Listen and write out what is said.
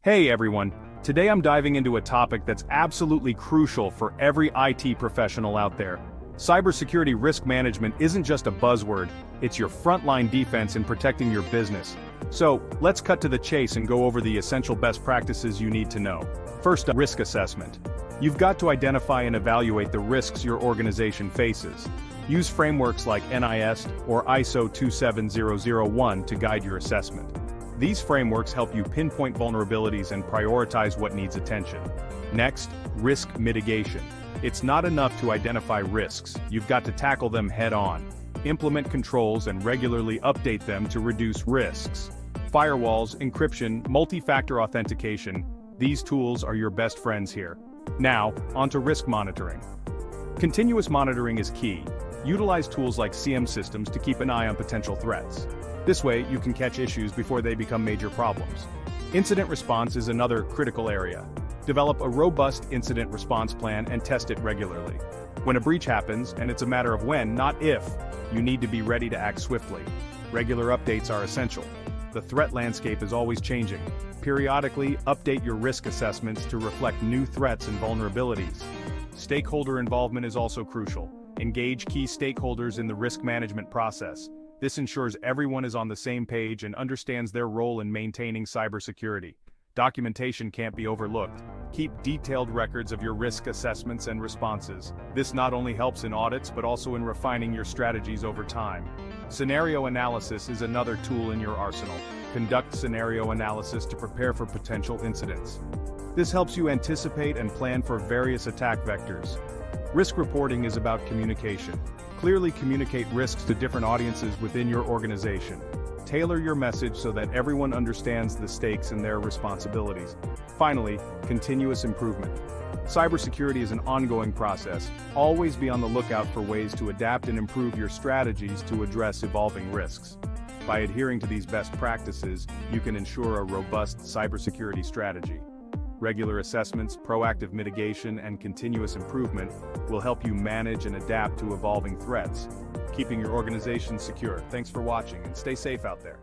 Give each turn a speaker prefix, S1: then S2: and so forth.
S1: Hey everyone, today I'm diving into a topic that's absolutely crucial for every IT professional out there. Cybersecurity risk management isn't just a buzzword, it's your frontline defense in protecting your business. So, let's cut to the chase and go over the essential best practices you need to know. First up, risk assessment. You've got to identify and evaluate the risks your organization faces. Use frameworks like NIST or ISO 27001 to guide your assessment. These frameworks help you pinpoint vulnerabilities and prioritize what needs attention. Next, risk mitigation. It's not enough to identify risks, you've got to tackle them head-on. Implement controls and regularly update them to reduce risks. Firewalls, encryption, multi-factor authentication, these tools are your best friends here. Now, onto risk monitoring. Continuous monitoring is key. Utilize tools like SIEM systems to keep an eye on potential threats. This way, you can catch issues before they become major problems. Incident response is another critical area. Develop a robust incident response plan and test it regularly. When a breach happens, and it's a matter of when, not if, you need to be ready to act swiftly. Regular updates are essential. The threat landscape is always changing. Periodically, update your risk assessments to reflect new threats and vulnerabilities. Stakeholder involvement is also crucial. Engage key stakeholders in the risk management process. This ensures everyone is on the same page and understands their role in maintaining cybersecurity. Documentation can't be overlooked. Keep detailed records of your risk assessments and responses. This not only helps in audits but also in refining your strategies over time. Scenario analysis is another tool in your arsenal. Conduct scenario analysis to prepare for potential incidents. This helps you anticipate and plan for various attack vectors. Risk reporting is about communication. Clearly communicate risks to different audiences within your organization. Tailor your message so that everyone understands the stakes and their responsibilities. Finally, continuous improvement. Cybersecurity is an ongoing process. Always be on the lookout for ways to adapt and improve your strategies to address evolving risks. By adhering to these best practices, you can ensure a robust cybersecurity strategy. Regular assessments, proactive mitigation, and continuous improvement will help you manage and adapt to evolving threats, keeping your organization secure. Thanks for watching and stay safe out there.